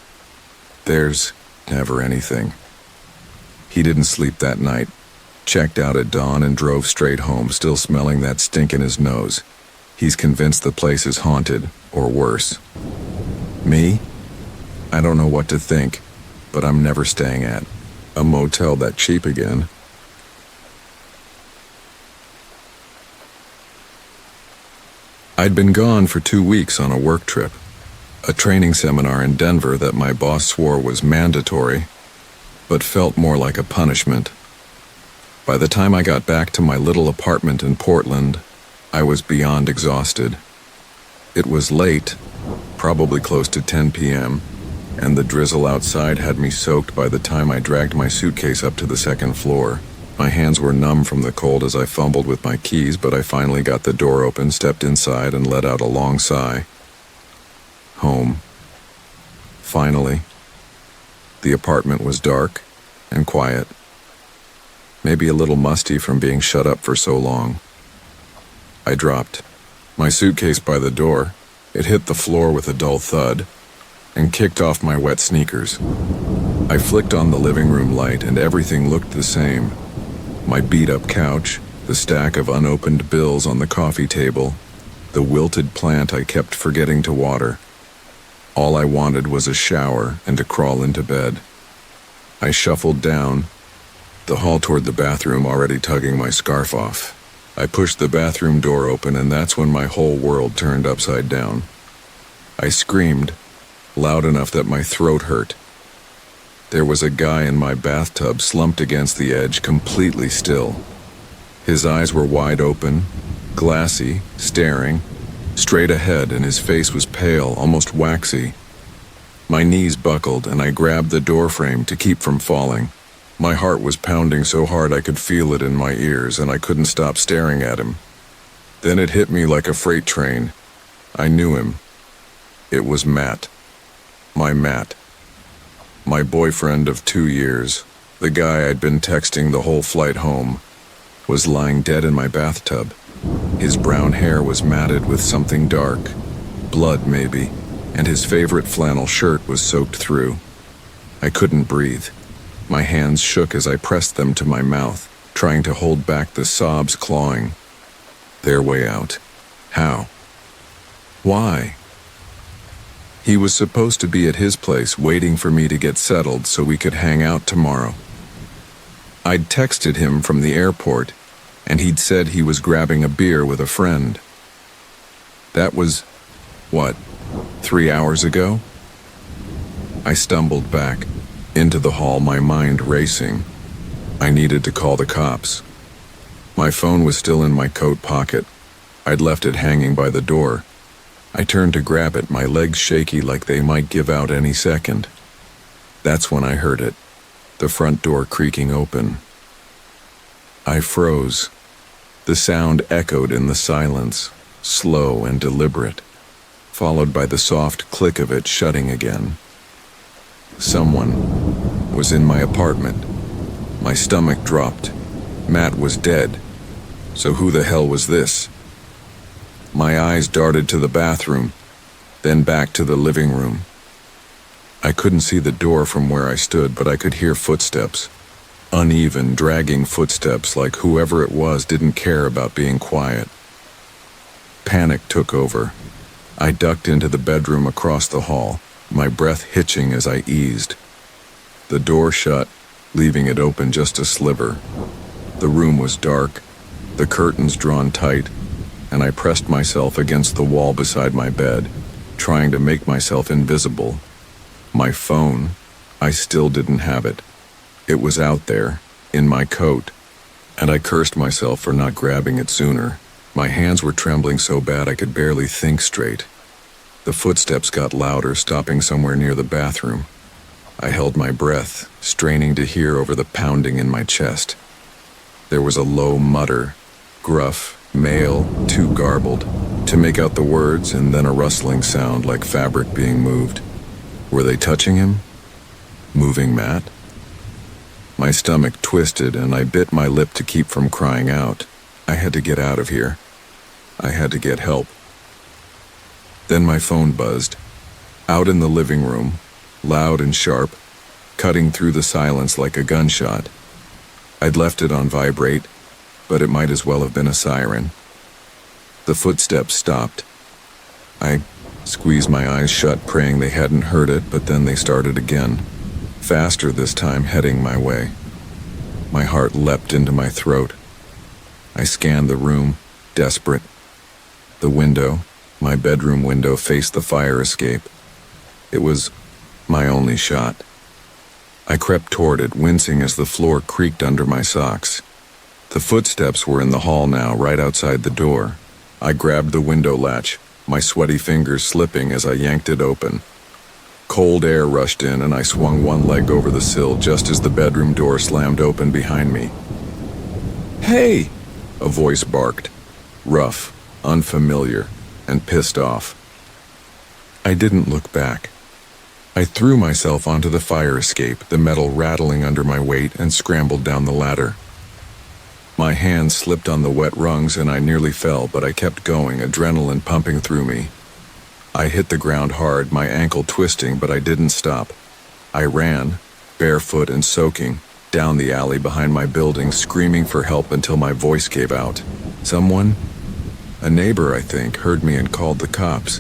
There's never anything. He didn't sleep that night. Checked out at dawn and drove straight home, still smelling that stink in his nose. He's convinced the place is haunted, or worse. Me? I don't know what to think, but I'm never staying at a motel that cheap again. I'd been gone for 2 weeks on a work trip, a training seminar in Denver that my boss swore was mandatory, but felt more like a punishment. By the time I got back to my little apartment in Portland, I was beyond exhausted. It was late, probably close to 10 p.m., and the drizzle outside had me soaked by the time I dragged my suitcase up to the second floor. My hands were numb from the cold as I fumbled with my keys, but I finally got the door open, stepped inside, and let out a long sigh. Home. Finally. The apartment was dark and quiet. Maybe a little musty from being shut up for so long. I dropped my suitcase by the door. It hit the floor with a dull thud and kicked off my wet sneakers. I flicked on the living room light and everything looked the same. My beat-up couch, the stack of unopened bills on the coffee table, the wilted plant I kept forgetting to water. All I wanted was a shower and to crawl into bed. I shuffled down the hall toward the bathroom, already tugging my scarf off. I pushed the bathroom door open, and that's when my whole world turned upside down. I screamed, loud enough that my throat hurt. There was a guy in my bathtub, slumped against the edge, completely still. His eyes were wide open, glassy, staring straight ahead, and his face was pale, almost waxy. My knees buckled, and I grabbed the doorframe to keep from falling. My heart was pounding so hard I could feel it in my ears, and I couldn't stop staring at him. Then it hit me like a freight train. I knew him. It was Matt. My Matt. My boyfriend of 2 years, the guy I'd been texting the whole flight home, was lying dead in my bathtub. His brown hair was matted with something dark, blood maybe, and his favorite flannel shirt was soaked through. I couldn't breathe. My hands shook as I pressed them to my mouth, trying to hold back the sobs clawing their way out. How? Why? He was supposed to be at his place waiting for me to get settled so we could hang out tomorrow. I'd texted him from the airport, and he'd said he was grabbing a beer with a friend. That was, 3 hours ago? I stumbled back into the hall, my mind racing. I needed to call the cops. My phone was still in my coat pocket. I'd left it hanging by the door. I turned to grab it, my legs shaky like they might give out any second. That's when I heard it, the front door creaking open. I froze. The sound echoed in the silence, slow and deliberate, followed by the soft click of it shutting again. Someone was in my apartment. My stomach dropped. Matt was dead. So who the hell was this? My eyes darted to the bathroom, then back to the living room. I couldn't see the door from where I stood, but I could hear footsteps. Uneven, dragging footsteps, like whoever it was didn't care about being quiet. Panic took over. I ducked into the bedroom across the hall, my breath hitching as I eased. The door shut, leaving it open just a sliver. The room was dark, the curtains drawn tight, and I pressed myself against the wall beside my bed, trying to make myself invisible. My phone, I still didn't have it. It was out there, in my coat, and I cursed myself for not grabbing it sooner. My hands were trembling so bad I could barely think straight. The footsteps got louder, stopping somewhere near the bathroom. I held my breath, straining to hear over the pounding in my chest. There was a low mutter, gruff, male, too garbled, to make out the words, and then a rustling sound like fabric being moved. Were they touching him? Moving Matt? My stomach twisted, and I bit my lip to keep from crying out. I had to get out of here. I had to get help. Then my phone buzzed. Out in the living room, loud and sharp, cutting through the silence like a gunshot. I'd left it on vibrate, but it might as well have been a siren. The footsteps stopped. I squeezed my eyes shut, praying they hadn't heard it, but then they started again. Faster this time, heading my way. My heart leapt into my throat. I scanned the room, desperate. The window, my bedroom window, faced the fire escape. It was my only shot. I crept toward it, wincing as the floor creaked under my socks. The footsteps were in the hall now, right outside the door. I grabbed the window latch, my sweaty fingers slipping as I yanked it open. Cold air rushed in, and I swung one leg over the sill just as the bedroom door slammed open behind me. "Hey!" a voice barked, rough, unfamiliar, and pissed off. I didn't look back. I threw myself onto the fire escape, the metal rattling under my weight, and scrambled down the ladder. My hands slipped on the wet rungs and I nearly fell, but I kept going, adrenaline pumping through me. I hit the ground hard, my ankle twisting, but I didn't stop. I ran, barefoot and soaking, down the alley behind my building, screaming for help until my voice gave out. Someone, a neighbor I think, heard me and called the cops.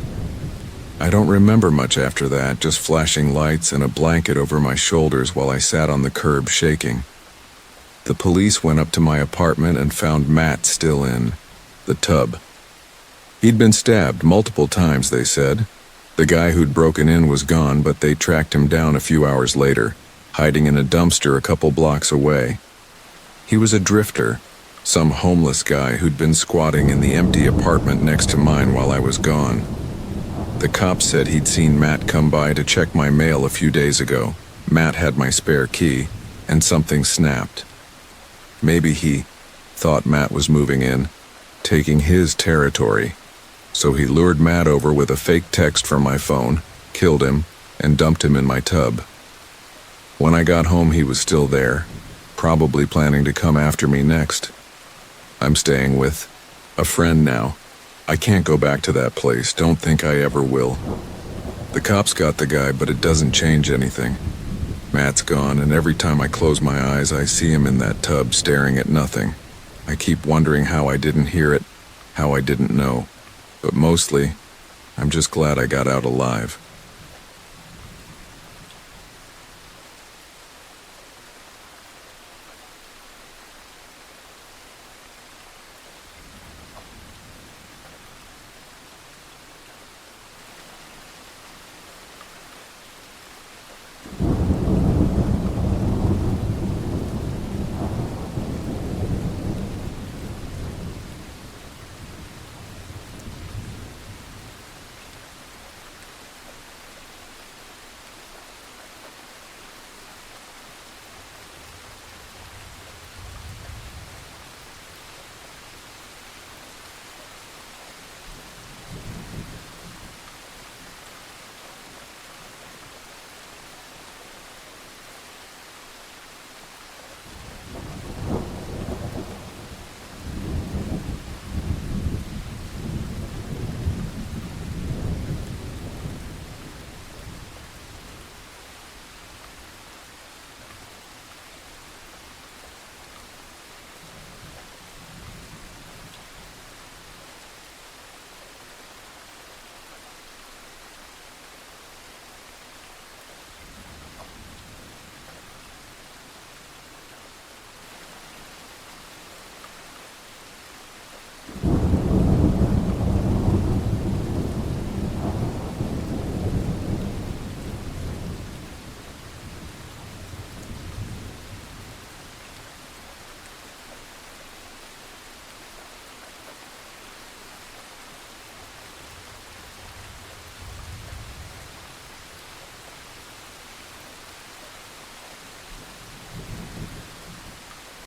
I don't remember much after that, just flashing lights and a blanket over my shoulders while I sat on the curb shaking. The police went up to my apartment and found Matt still in the tub. He'd been stabbed multiple times, they said. The guy who'd broken in was gone, but they tracked him down a few hours later, hiding in a dumpster a couple blocks away. He was a drifter, some homeless guy who'd been squatting in the empty apartment next to mine while I was gone. The cops said he'd seen Matt come by to check my mail a few days ago. Matt had my spare key, and something snapped. Maybe he thought Matt was moving in, taking his territory. So he lured Matt over with a fake text from my phone, killed him, and dumped him in my tub. When I got home, he was still there, probably planning to come after me next. I'm staying with a friend now. I can't go back to that place, don't think I ever will. The cops got the guy, but it doesn't change anything. Matt's gone, and every time I close my eyes, I see him in that tub staring at nothing. I keep wondering how I didn't hear it, how I didn't know. But mostly, I'm just glad I got out alive.